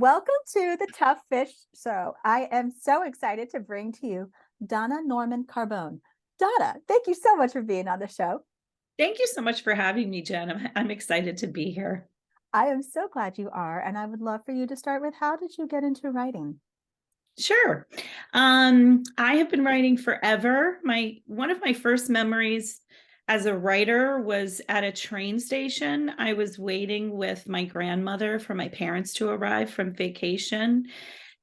Welcome to the Tough Fish Show. I am so excited to bring to you Donna Norman-Carbone. Donna, thank you so much for being on the show. Thank you so much for having me, Jen. I'm excited to be here. I am so glad you are, and I would love for you to start with how did you get into writing? Sure. I have been writing forever. One of my first memories as a writer was at a train station. I was waiting with my grandmother for my parents to arrive from vacation,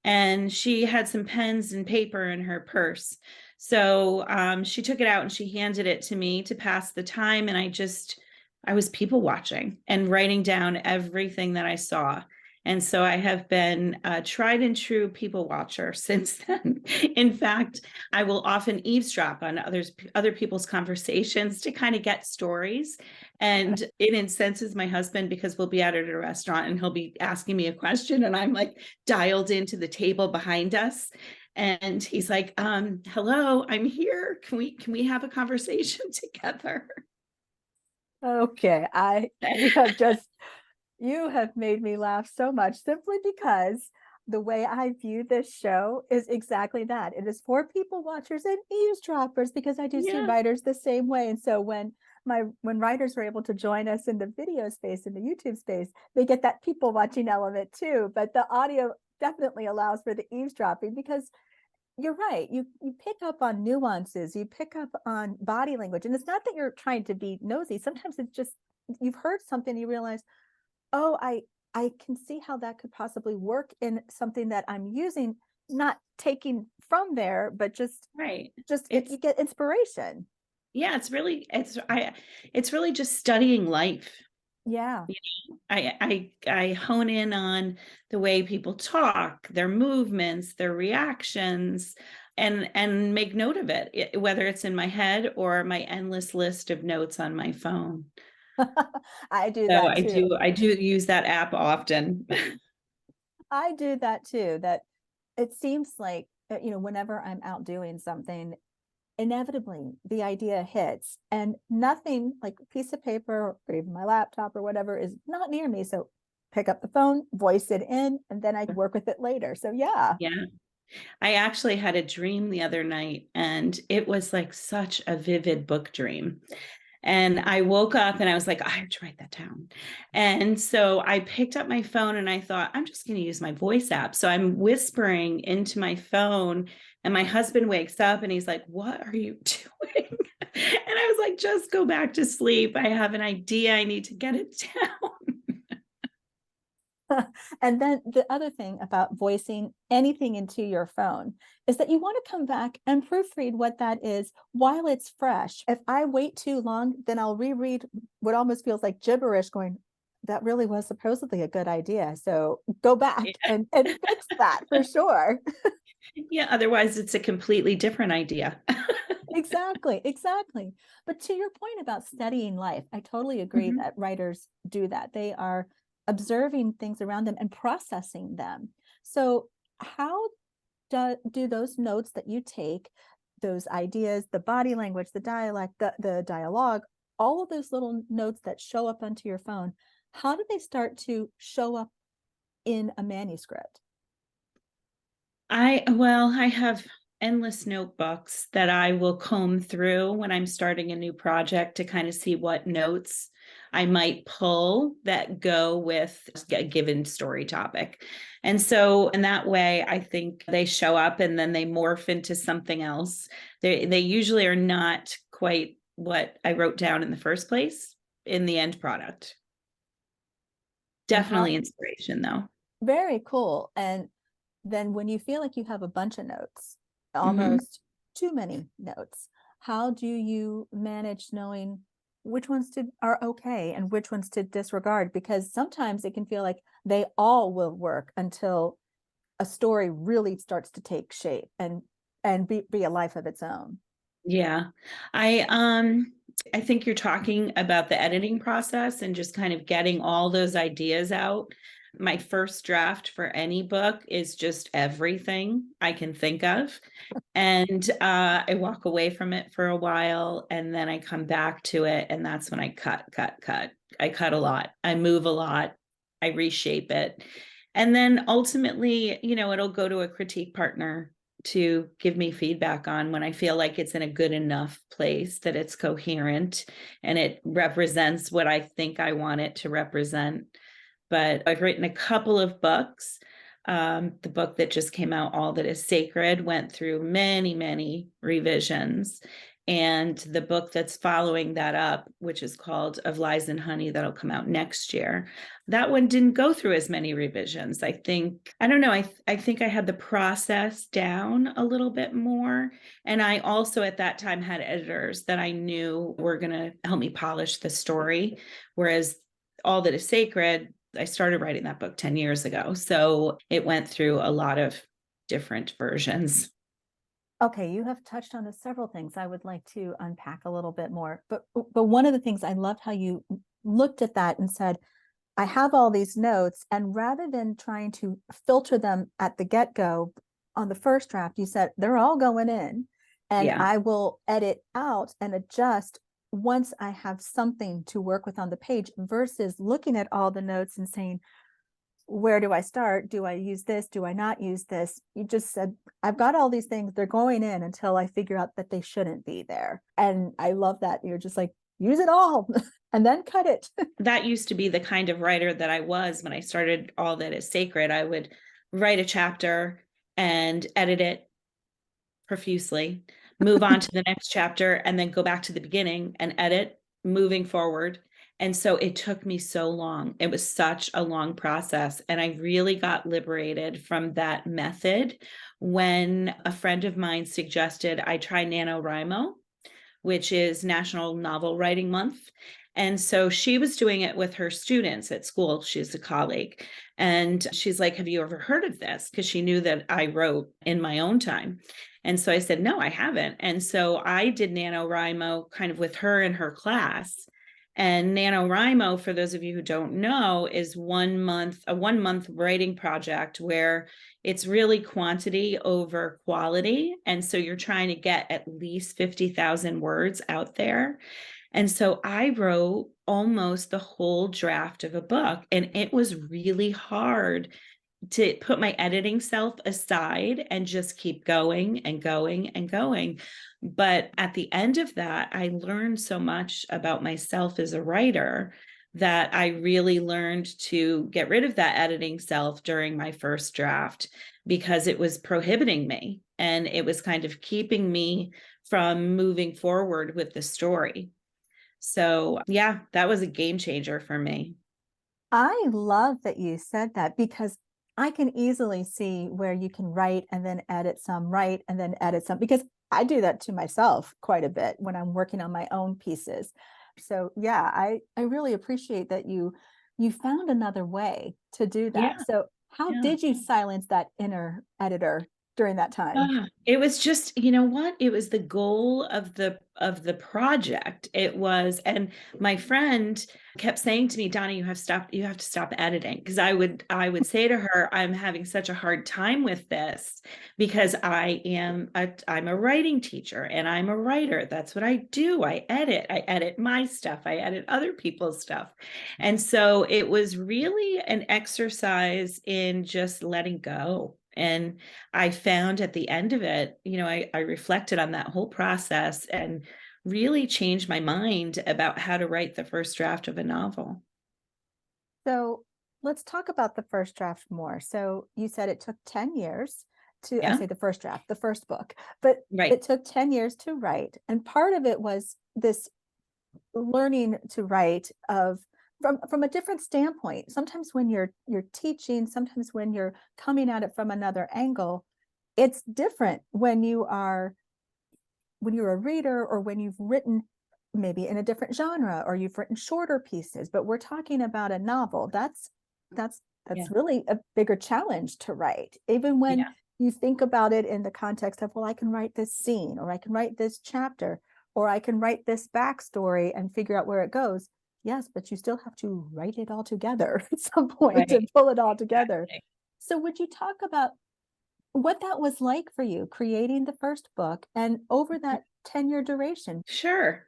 and she had some pens and paper in her purse. So she took it out and she handed it to me to pass the time. And I was people watching and writing down everything that I saw. And so I have been a tried and true people watcher since then. In fact, I will often eavesdrop on other people's conversations to kind of get stories. And it incenses my husband because we'll be out at a restaurant and he'll be asking me a question and I'm like dialed into the table behind us. And he's like, hello, I'm here. Can we have a conversation together? Okay, you have made me laugh so much simply because the way I view this show is exactly that. It is for people watchers and eavesdroppers because I do see Yeah. writers the same way. And so when writers were able to join us in the video space, in the YouTube space, they get that people watching element too. But the audio definitely allows for the eavesdropping because you're right. You pick up on nuances, you pick up on body language. And it's not that you're trying to be nosy. Sometimes it's just you've heard something, you realize, oh, I can see how that could possibly work in something that I'm using, not taking from there, but just Right. you get inspiration. Yeah, it's really just studying life. Yeah. I hone in on the way people talk, their movements, their reactions, and make note of it, whether it's in my head or my endless list of notes on my phone. I do So that too. I do use that app often. I do that too. That it seems like, whenever I'm out doing something, inevitably the idea hits and nothing like a piece of paper or even my laptop or whatever is not near me. So pick up the phone, voice it in, and then I work with it later. So yeah. Yeah. I actually had a dream the other night, and it was like such a vivid book dream. And I woke up and I was like, I have to write that down. And so I picked up my phone and I thought, I'm just going to use my voice app. So I'm whispering into my phone, and my husband wakes up and he's like, what are you doing? And I was like, just go back to sleep. I have an idea. I need to get it down. And then the other thing about voicing anything into your phone is that you want to come back and proofread what that is while it's fresh. If I wait too long, then I'll reread what almost feels like gibberish going, that really was supposedly a good idea. So go back Yeah. and fix that for sure. Yeah. Otherwise, it's a completely different idea. Exactly, exactly. But to your point about studying life, I totally agree Mhm. that writers do that. They are observing things around them and processing them. So, how do those notes that you take, those ideas, the body language, the dialect, the dialogue, all of those little notes that show up onto your phone, how do they start to show up in a manuscript? I have endless notebooks that I will comb through when I'm starting a new project to kind of see what notes I might pull that go with a given story topic. And so in that way, I think they show up and then they morph into something else. They usually are not quite what I wrote down in the first place in the end product. And how Definitely inspiration though. very cool. And then when you feel like you have a bunch of notes, Mhm. almost too many notes, how do you manage knowing which ones are okay and which ones to disregard? Because sometimes it can feel like they all will work until a story really starts to take shape and be a life of its own. Yeah. I think you're talking about the editing process and just kind of getting all those ideas out. My first draft for any book is just everything I can think of. And I walk away from it for a while and then I come back to it. And that's when I cut. I cut a lot. I move a lot. I reshape it. And then ultimately, it'll go to a critique partner to give me feedback on when I feel like it's in a good enough place that it's coherent and it represents what I think I want it to represent. But I've written a couple of books. The book that just came out, All That Is Sacred, went through many, many revisions. And the book that's following that up, which is called Of Lies and Honey, that'll come out next year, that one didn't go through as many revisions. I don't know, I think I had the process down a little bit more. And I also at that time had editors that I knew were going to help me polish the story. Whereas All That Is Sacred, I started writing that book 10 years ago. So it went through a lot of different versions. Okay, you have touched on several things I would like to unpack a little bit more. But one of the things I loved how you looked at that and said, I have all these notes, and rather than trying to filter them at the get-go on the first draft, you said they're all going in, and Yeah. I will edit out and adjust once I have something to work with on the page, versus looking at all the notes and saying, where do I start? Do I use this? Do I not use this? You just said, I've got all these things, they're going in until I figure out that they shouldn't be there. And I love that. You're just like, use it all and then cut it. That used to be the kind of writer that I was when I started All That Is Sacred. I would write a chapter and edit it profusely, move on to the next chapter, and then go back to the beginning and edit moving forward. And so it took me so long. It was such a long process. And I really got liberated from that method when a friend of mine suggested I try NaNoWriMo, which is National Novel Writing Month. And so she was doing it with her students at school. She's a colleague. And she's like, have you ever heard of this? Because she knew that I wrote in my own time. And so I said, no, I haven't. And so I did NaNoWriMo kind of with her in her class. And NaNoWriMo, for those of you who don't know, is a 1 month writing project where it's really quantity over quality. And so you're trying to get at least 50,000 words out there. And so I wrote almost the whole draft of a book, and it was really hard to put my editing self aside and just keep going and going and going. But at the end of that, I learned so much about myself as a writer that I really learned to get rid of that editing self during my first draft, because it was prohibiting me and it was kind of keeping me from moving forward with the story. So yeah, that was a game changer for me. I love that you said that, because I can easily see where you can write and then edit some, write and then edit some, because I do that to myself quite a bit when I'm working on my own pieces. So yeah, I really appreciate that you found another way to do that. Yeah. So how Yeah. did you silence that inner editor during that time? It was just, you know what? It was the goal of the project. It was, and my friend kept saying to me, Donna, you have to stop editing. Because I would say to her, I'm having such a hard time with this because I'm a writing teacher and I'm a writer. That's what I do. I edit my stuff. I edit other people's stuff. And so it was really an exercise in just letting go. And I found at the end of it, I reflected on that whole process and really changed my mind about how to write the first draft of a novel. So let's talk about the first draft more. So you said it took 10 years to, I Yeah. say the first draft, the first book, but Right. it took 10 years to write. And part of it was this learning to write from a different standpoint. Sometimes when you're teaching, sometimes when you're coming at it from another angle, it's different when you're a reader, or when you've written maybe in a different genre, or you've written shorter pieces. But we're talking about a novel. That's Yeah. really a bigger challenge to write, even when Yeah. you think about it in the context of, well, I can write this scene, or I can write this chapter, or I can write this backstory and figure out where it goes. Yes, but you still have to write it all together at some point to Right. pull it all together. Exactly. So would you talk about what that was like for you creating the first book and over that 10-year duration? Sure.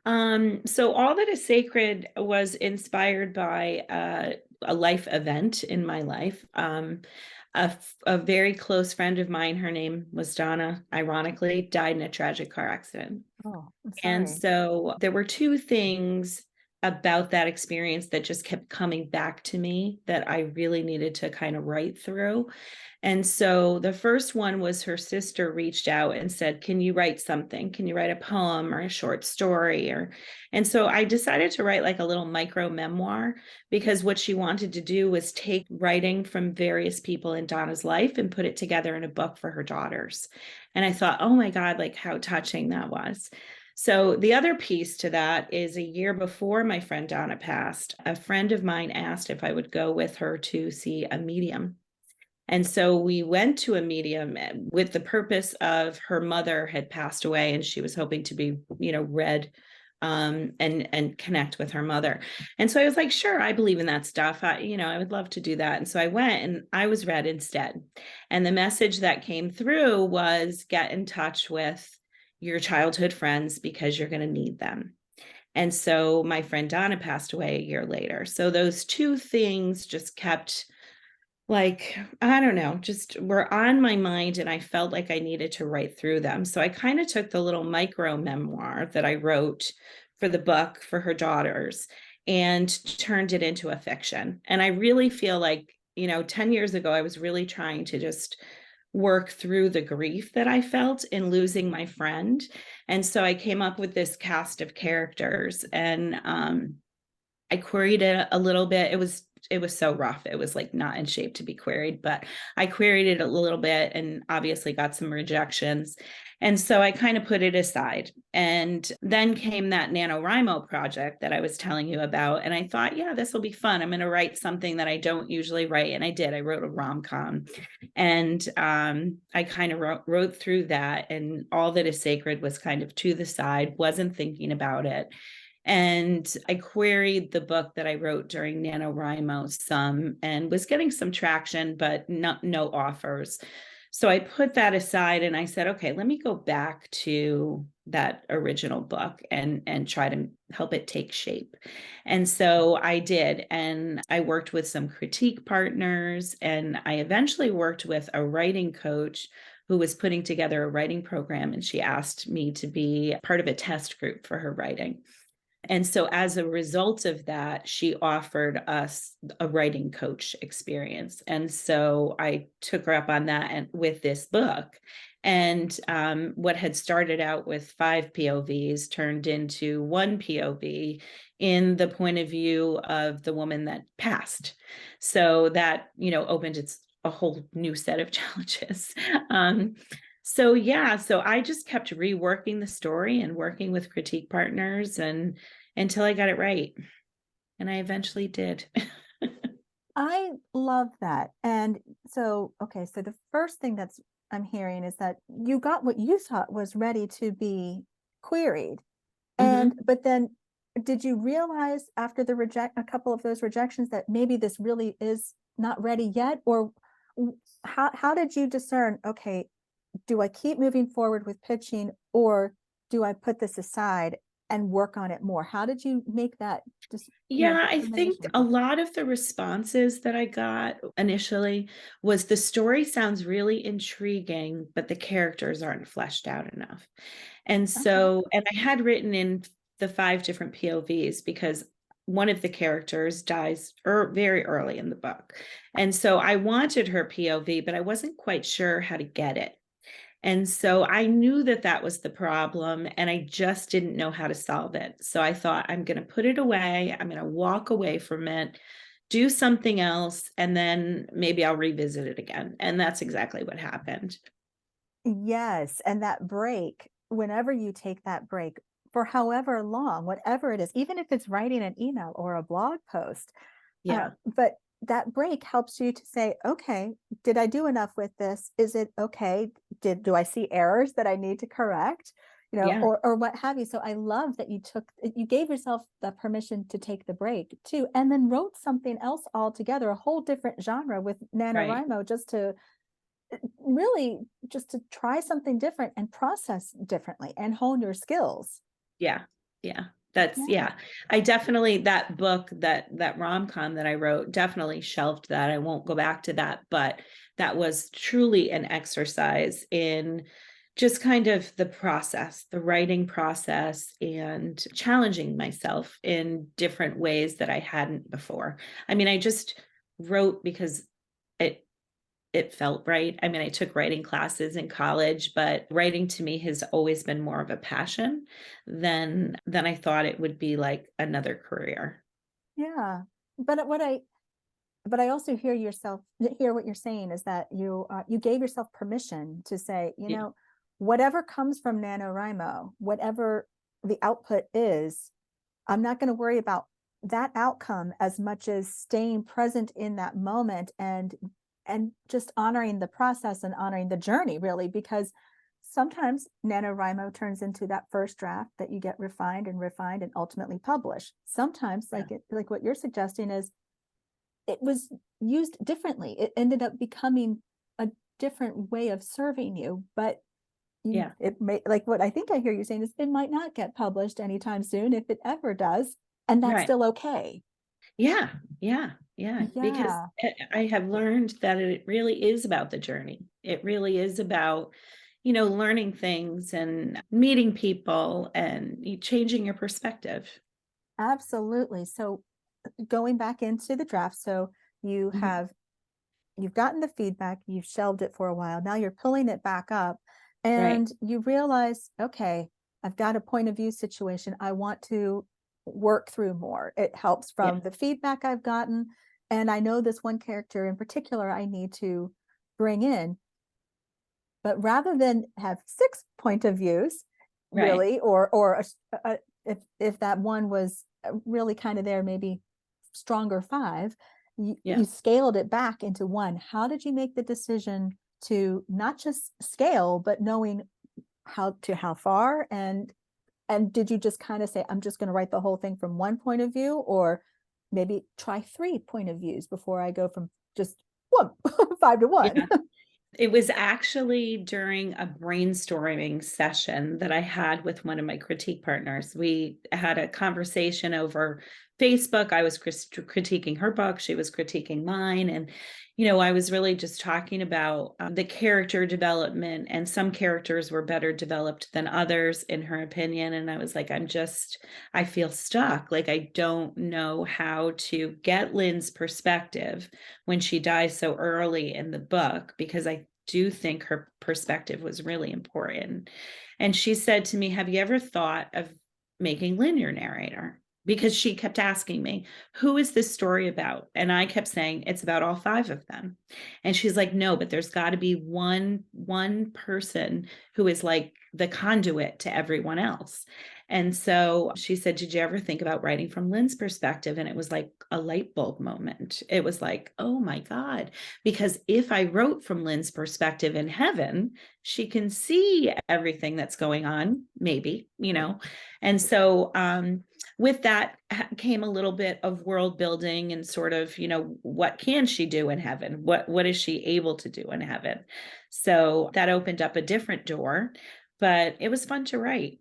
So All That Is Sacred was inspired by a life event in my life. A very close friend of mine, her name was Donna, ironically, died in a tragic car accident. Oh, I'm And sorry. so there were two things about that experience that just kept coming back to me that I really needed to kind of write through. And so the first one was her sister reached out and said, "Can you write something? Can you write a poem or a short story?" And so I decided to write like a little micro memoir, because what she wanted to do was take writing from various people in Donna's life and put it together in a book for her daughters. And I thought, oh my God, like how touching that was. So the other piece to that is a year before my friend Donna passed, a friend of mine asked if I would go with her to see a medium. And so we went to a medium with the purpose of, her mother had passed away and she was hoping to be, read and connect with her mother. And so I was like, sure, I believe in that stuff. I would love to do that. And so I went and I was read instead. And the message that came through was, get in touch with your childhood friends because you're going to need them. And so my friend Donna passed away a year later. So those two things just kept, like, I don't know, just were on my mind, and I felt like I needed to write through them. So I kind of took the little micro memoir that I wrote for the book for her daughters and turned it into a fiction. And I really feel like, 10 years ago, I was really trying to just work through the grief that I felt in losing my friend. And so I came up with this cast of characters, and I queried it a little bit. It was so rough. It was like not in shape to be queried, but I queried it a little bit and obviously got some rejections. And so I kind of put it aside. And then came that NaNoWriMo project that I was telling you about. And I thought, yeah, this will be fun. I'm going to write something that I don't usually write. And I did. I wrote a rom-com. And I kind of wrote through that. And All That Is Sacred was kind of to the side, wasn't thinking about it. And I queried the book that I wrote during NaNoWriMo some and was getting some traction, but no offers. So I put that aside and I said, okay, let me go back to that original book and try to help it take shape. And so I did. And I worked with some critique partners, and I eventually worked with a writing coach who was putting together a writing program. And she asked me to be part of a test group for her writing. And so as a result of that, she offered us a writing coach experience. And so I took her up on that and with this book. And what had started out with 5 POVs turned into 1 POV in the point of view of the woman that passed. So that, opened a whole new set of challenges. So I just kept reworking the story and working with critique partners and until I got it right. And I eventually did. I love that. And so, okay, so the first thing I'm hearing is that you got what you thought was ready to be queried. And but then did you realize after a couple of those rejections that maybe this really is not ready yet? Or how did you discern, okay, do I keep moving forward with pitching, or do I put this aside and work on it more? How did you make that Yeah, I think determination? a lot of the responses that I got initially was, the story sounds really intriguing, but the characters aren't fleshed out enough. And Okay. so, and I had written in the 5 different POVs because one of the characters dies very early in the book. And so I wanted her POV, but I wasn't quite sure how to get it. And so I knew that that was the problem, and I just didn't know how to solve it. So I thought, I'm going to put it away. I'm going to walk away from it, do something else, and then maybe I'll revisit it again. And that's exactly what happened. Yes, and that break, whenever you take that break for however long, whatever it is, even if it's writing an email or a blog post, Yeah. but that break helps you to say, okay, did I do enough with this? Is it okay? Do I see errors that I need to correct? Yeah. Or what have you. So I love that you gave yourself the permission to take the break too, and then wrote something else altogether, a whole different genre with Right. NaNoWriMo, really just to try something different and process differently and hone your skills. Yeah. Yeah. That's, Yeah. yeah, I definitely, that book, that rom-com that I wrote, definitely shelved that. I won't go back to that, but that was truly an exercise in just kind of the process, the writing process, and challenging myself in different ways that I hadn't before. I mean, I just wrote because it it felt right. I mean, I took writing classes in college, but writing to me has always been more of a passion than I thought it would be, like another career. Yeah. But but I also hear what you're saying is that you gave yourself permission to say, Yeah. whatever comes from NaNoWriMo, whatever the output is, I'm not going to worry about that outcome as much as staying present in that moment and just honoring the process and honoring the journey, really, because sometimes NaNoWriMo turns into that first draft that you get refined and ultimately publish. Sometimes, Yeah. like what you're suggesting, is it was used differently. It ended up becoming a different way of serving you, but Yeah. it may, like what I think I hear you saying is it might not get published anytime soon, if it ever does, and that's Right. still okay. Yeah. Yeah. Yeah. Because Yeah, I have learned that it really is about the journey. It really is about, learning things and meeting people and changing your perspective. absolutely. So going back into the draft, so you Mhm. have you've gotten the feedback, you've shelved it for a while. Now you're pulling it back up Right. and you realize, okay, I've got a point of view situation I want to work through more. It helps Yeah. from the feedback I've gotten. And I know this one character in particular I need to bring in. But rather than have six point of views, Right. really, or if that one was really kind of there, maybe stronger five, Yeah. you scaled it back into one. How did you make the decision to not just scale, but knowing how far, and did you just kind of say, I'm just going to write the whole thing from one point of view, or maybe try three point of views before I go from just one, five to one? Yeah. It was actually during a brainstorming session that I had with one of my critique partners. We had a conversation over Facebook. I was critiquing her book, she was critiquing mine. And, I was really just talking about the character development, and some characters were better developed than others, in her opinion. And I was like, I feel stuck. Like, I don't know how to get Lynn's perspective when she dies so early in the book, because I do think her perspective was really important. And she said to me, have you ever thought of making Lynn your narrator? Because she kept asking me, who is this story about? And I kept saying, it's about all five of them. And she's like, no, but there's got to be one person who is like the conduit to everyone else. And so she said, did you ever think about writing from Lynn's perspective? And it was like a light bulb moment. It was like, oh my God. Because if I wrote from Lynn's perspective in heaven, she can see everything that's going on, maybe. And so with that came a little bit of world building and sort of, what can she do in heaven? What is she able to do in heaven? So that opened up a different door, but it was fun to write.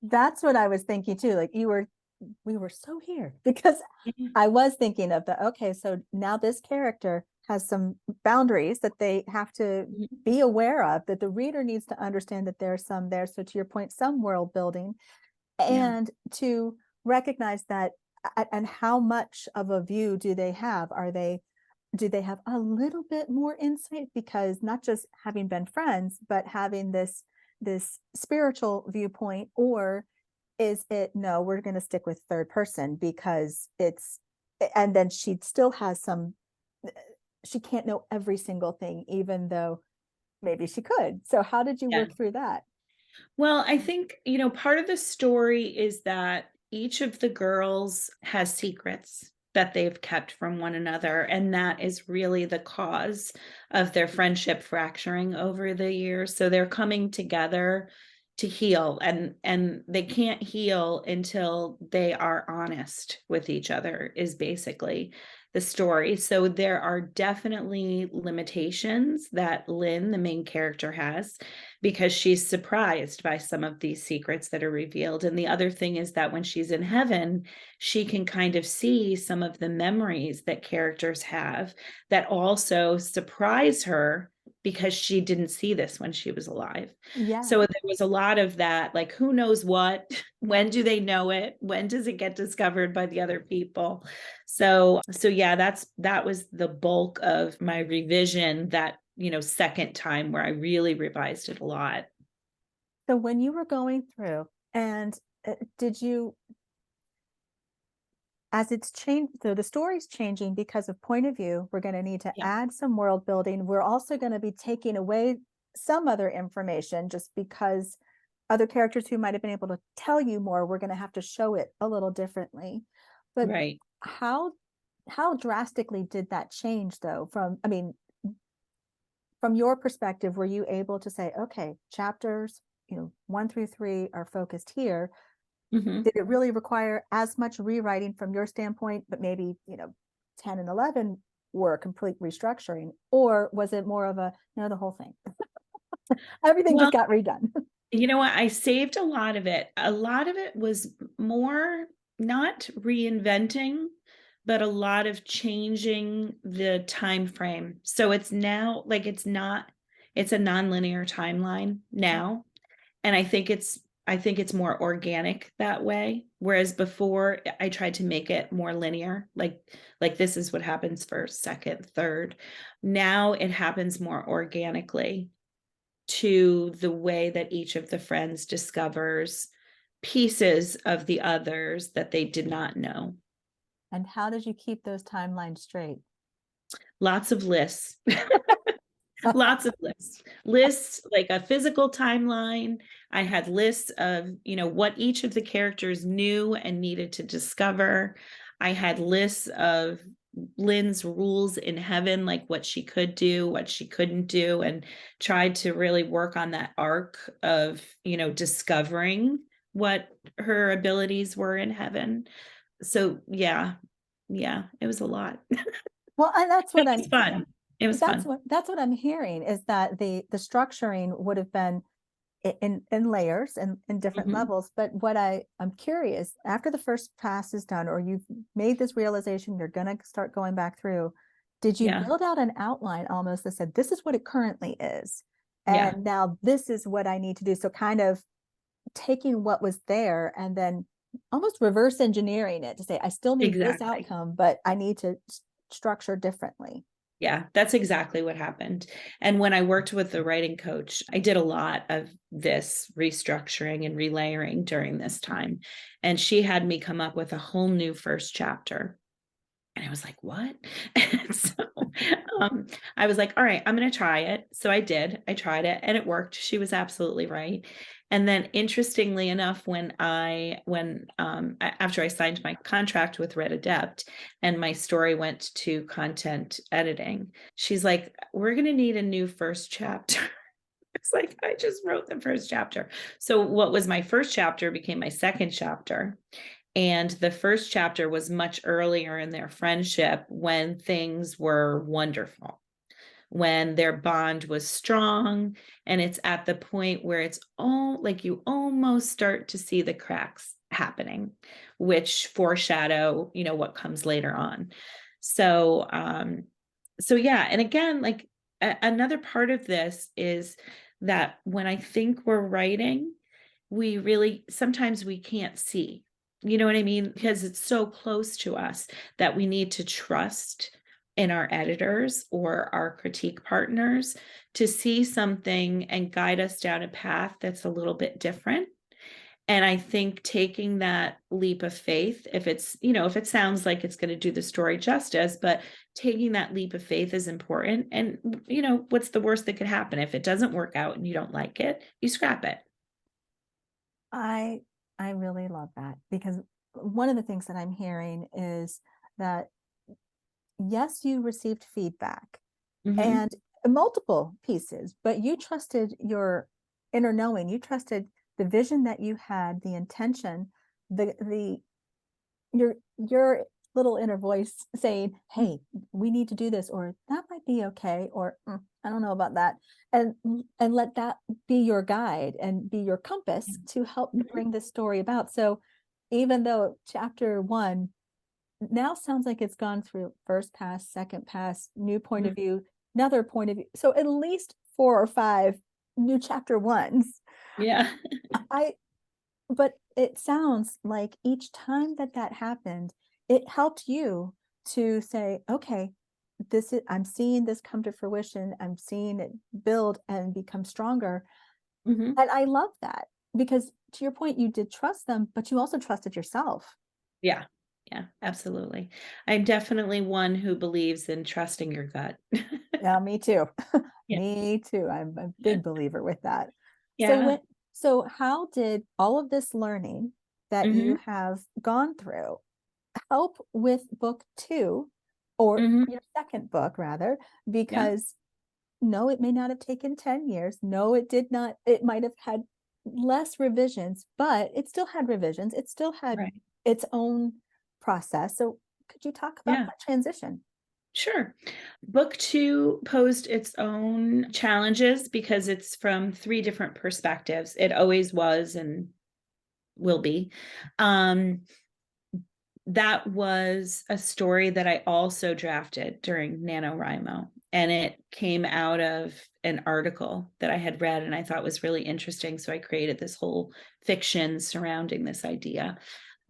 That's what I was thinking too. Like we were so here because Yeah. I was thinking of okay, so now this character has some boundaries that they have to Mhm. be aware of, that the reader needs to understand that there's some there. So to your point, some world building, Yeah. and to recognize that, and how much of a view do they have? Do they have a little bit more insight, because not just having been friends, but having this spiritual viewpoint, or is it, no, we're going to stick with third person because and then she still has some, she can't know every single thing, even though maybe she could. So how did you Yeah. work through that? Well, I think, part of the story is that each of the girls has secrets that they've kept from one another. And that is really the cause of their friendship fracturing over the years. So they're coming together to heal, and they can't heal until they are honest with each other, is basically the story. So there are definitely limitations that Lynn, the main character, has, because she's surprised by some of these secrets that are revealed. And the other thing is that when she's in heaven, she can kind of see some of the memories that characters have that also surprise her, because she didn't see this when she was alive. Yeah. So there was a lot of that, like, who knows what, when do they know it? When does it get discovered by the other people? So yeah, that was the bulk of my revision, that, second time where I really revised it a lot. So when you were going through, and did you, as it's changed, so the story's changing because of point of view, we're going to need to Yeah. add some world building. We're also going to be taking away some other information just because other characters who might have been able to tell you more, we're going to have to show it a little differently. But Right. how drastically did that change though? I mean, from your perspective, were you able to say, okay, chapters, 1 through 3 are focused here? Mm-hmm. Did it really require as much rewriting from your standpoint, but maybe, 10 and 11 were a complete restructuring? Or was it more of a, no, the whole thing? Everything Well, just got redone. you know what? I saved a lot of it. A lot of it was more not reinventing, but a lot of changing the time frame. So it's now like it's a nonlinear timeline now. And I think it's more organic that way. Whereas before I tried to make it more linear, like this is what happens first, second, third. Now it happens more organically to the way that each of the friends discovers pieces of the others that they did not know. And how did you keep those timelines straight? Lots of lists. Lots of lists, like a physical timeline. I had lists of, what each of the characters knew and needed to discover. I had lists of Lynn's rules in heaven, like what she could do, what she couldn't do, and tried to really work on that arc of, discovering what her abilities were in heaven. So yeah, it was a lot. Well, and that's It what was fun. It was fun. that's what I'm hearing, is that the structuring would have been in layers and in different Mhm. levels. But what I'm curious, after the first pass is done, or you've made this realization, you're going to start going back through, did you Yeah. build out an outline almost that said, this is what it currently is, Yeah. and now this is what I need to do? So kind of taking what was there and then almost reverse engineering it to say, I still need this Exactly. outcome, but I need to structure differently. Yeah, that's exactly what happened. And when I worked with the writing coach, I did a lot of this restructuring and relayering during this time. And she had me come up with a whole new first chapter. And I was like, what? And so I was like, all right, I'm going to try it. So I did. I tried it and it worked. She was absolutely right. And then interestingly enough, after I signed my contract with Red Adept and my story went to content editing, she's like, we're going to need a new first chapter. It's like, I just wrote the first chapter. So what was my first chapter became my second chapter. And the first chapter was much earlier in their friendship, when things were wonderful, when their bond was strong. And it's at the point where it's all like you almost start to see the cracks happening, which foreshadow, what comes later on. So yeah. And again, like another part of this is that when I think we're writing, sometimes we can't see, you know what I mean? Because it's so close to us that we need to trust in our editors or our critique partners to see something and guide us down a path that's a little bit different. And I think taking that leap of faith, if it sounds like it's going to do the story justice, but taking that leap of faith is important. And, what's the worst that could happen? If it doesn't work out and you don't like it, you scrap it. I I really love that, because one of the things that I'm hearing is that yes, you received feedback Mm-hmm. and multiple pieces, but you trusted your inner knowing. You trusted the vision that you had, the intention, the your little inner voice saying, hey, we need to do this, or that might be okay, or I don't know about that. And let that be your guide and be your compass to help Mhm. bring this story about. So even though chapter 1 now sounds like it's gone through first pass, second pass, new point Mhm. of view, another point of view. So at least 4 or 5 new chapter 1s. Yeah. I but it sounds like each time that that happened, it helped you to say, okay, this is, I'm seeing this come to fruition. I'm seeing it build and become stronger. Mhm. And I love that because to your point, you did trust them, but you also trusted yourself. Yeah. Yeah, absolutely. I'm definitely one who believes in trusting your gut. Yeah, me too. Yeah. Me too. I'm a Yeah. big believer with that. So Yeah. when so how did all of this learning that you Mhm. have gone through help with book 2 or Mhm. your second book rather? Yeah. Because no, it may not have taken 10 years. No, it did not. It might have had less revisions, but it still had revisions. It still had Right. its own process. So could you talk about Yeah. that transition? Sure. Book 2 posed its own challenges because it's from 3 different perspectives. It always was and will be. Um, that was a story that I also drafted during NaNoWriMo, and it came out of an article that I had read and I thought was really interesting, so I created this whole fiction surrounding this idea.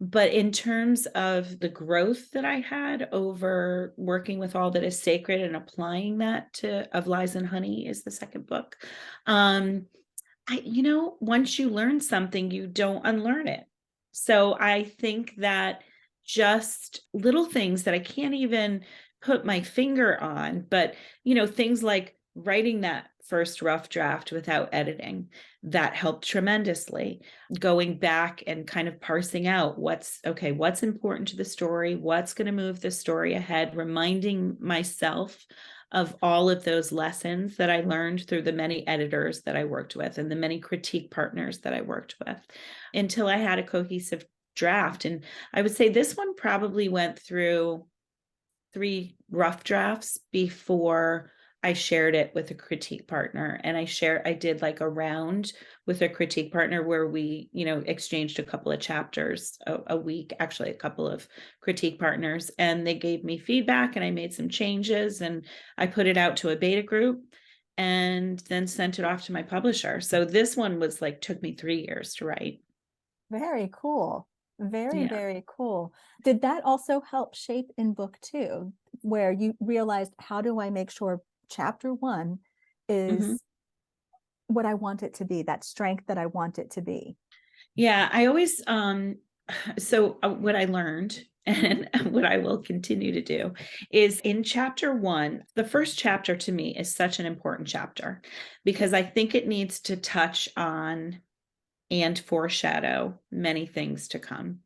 But in terms of the growth that I had over working with all that is sacred and applying that to Of Lies and Honey is the second book. Once you learn something, you don't unlearn it. So I think that just little things that I can't even put my finger on, but things like writing that first rough draft without editing, that helped tremendously. Going back and kind of parsing out what's important to the story, what's going to move the story ahead, reminding myself of all of those lessons that I learned through the many editors that I worked with and the many critique partners that I worked with until I had a cohesive draft. And I would say this one probably went through 3 rough drafts before I shared it with a critique partner. And I did like a round with a critique partner where we, exchanged a couple of chapters a week, actually a couple of critique partners, and they gave me feedback and I made some changes and I put it out to a beta group and then sent it off to my publisher. So this one was like, took me 3 years to write. Very cool. Very, Yeah. very cool. Did that also help shape in book 2, where you realized, how do I make sure chapter 1 Mhm. is what I want it to be, that strength that I want it to be? Yeah, I always what I learned and what I will continue to do is in chapter 1, the first chapter to me is such an important chapter because I think it needs to touch on and foreshadow many things to come.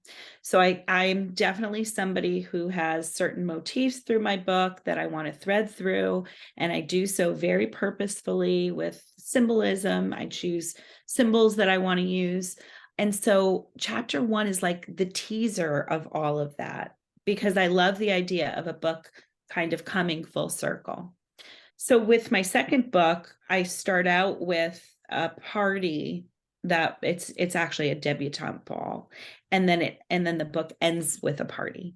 So I'm definitely somebody who has certain motifs through my book that I want to thread through, and I do so very purposefully with symbolism. I choose symbols that I want to use. And so chapter 1 is like the teaser of all of that because I love the idea of a book kind of coming full circle. So with my second book, I start out with a party that it's actually a debutante ball, and then the book ends with a party.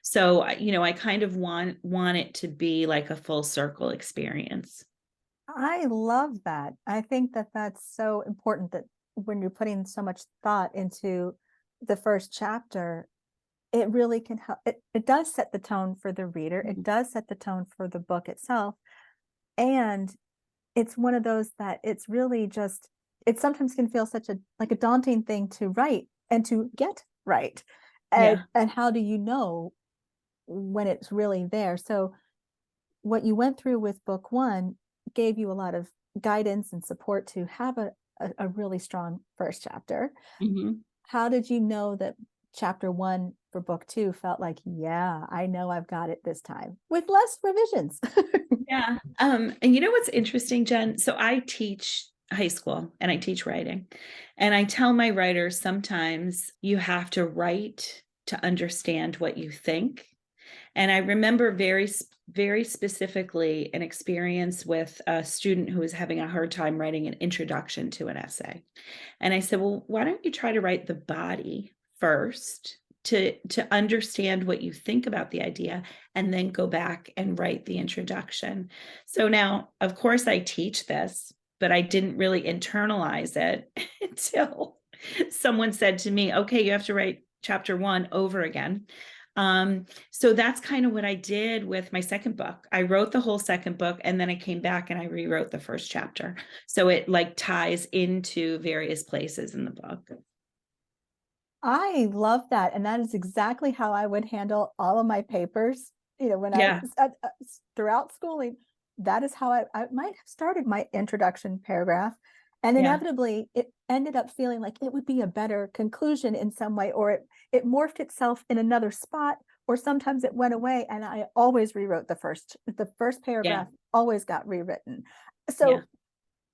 So I kind of want it to be like a full circle experience. I love that. I think that that's so important, that when you're putting so much thought into the first chapter, it really can help. It does set the tone for the reader. It Mhm. does set the tone for the book itself. And it's one of those that it's really just, it sometimes can feel such a like a daunting thing to write and to get right. Yeah. And how do you know when it's really there? So what you went through with book 1 gave you a lot of guidance and support to have a really strong first chapter. Mhm. How did you know that chapter 1 for book 2 felt like, yeah, I know I've got it this time with less revisions? Yeah. And you know what's interesting, Jen? So I teach high school and I teach writing. And I tell my writers sometimes you have to write to understand what you think. And I remember very specifically an experience with a student who was having a hard time writing an introduction to an essay. And I said, well, why don't you try to write the body first to understand what you think about the idea, and then go back and write the introduction. So now, of course, I teach this, but I didn't really internalize it until someone said to me, okay, you have to write chapter 1 over again. So that's kind of what I did with my second book. I wrote the whole second book, and then I came back and I rewrote the first chapter. So it like ties into various places in the book. I love that. And that is exactly how I would handle all of my papers. When Yeah. throughout schooling, that is how I might have started my introduction paragraph. And Yeah. inevitably, it ended up feeling like it would be a better conclusion in some way, or it morphed itself in another spot, or sometimes it went away. And I always rewrote the first paragraph, always got rewritten. So Yeah.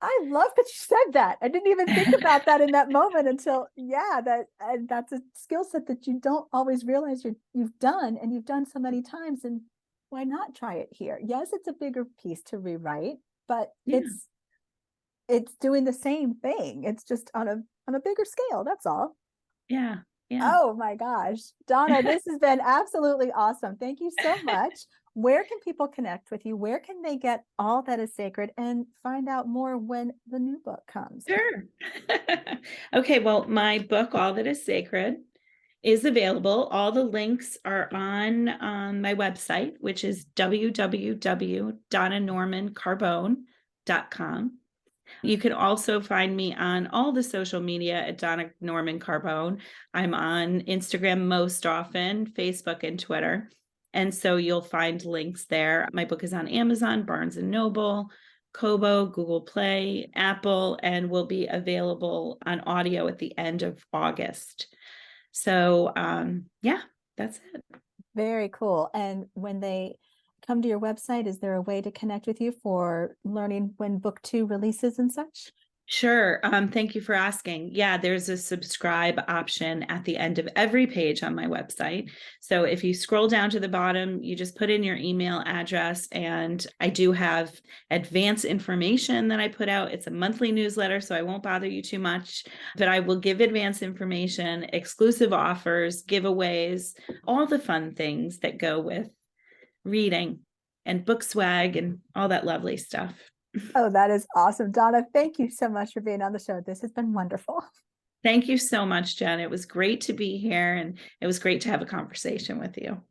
I love that you said that. I didn't even think about that in that moment until, that's a skill set that you don't always realize you've done, and you've done so many times. And why not try it here? Yes, it's a bigger piece to rewrite, but Yeah. it's doing the same thing. It's just on a bigger scale. That's all. Yeah. Yeah. Oh my gosh, Donna, this has been absolutely awesome. Thank you so much. Where can people connect with you? Where can they get All That Is Sacred and find out more when the new book comes? Sure. Okay, well, my book, All That Is Sacred, is available. All the links are on my website, which is www.donnanormancarbone.com. You can also find me on all the social media at Donna Norman-Carbone. I'm on Instagram most often, Facebook and Twitter. And so you'll find links there. My book is on Amazon, Barnes and Noble, Kobo, Google Play, Apple, and will be available on audio at the end of August. So yeah, that's it. Very cool. And when they come to your website, is there a way to connect with you for learning when book 2 releases and such? Sure. Thank you for asking. Yeah, there's a subscribe option at the end of every page on my website. So if you scroll down to the bottom, you just put in your email address, and I do have advance information that I put out. It's a monthly newsletter, so I won't bother you too much, but I will give advance information, exclusive offers, giveaways, all the fun things that go with reading and book swag and all that lovely stuff. Oh, that is awesome. Donna, thank you so much for being on the show. This has been wonderful. Thank you so much, Jen. It was great to be here, and it was great to have a conversation with you.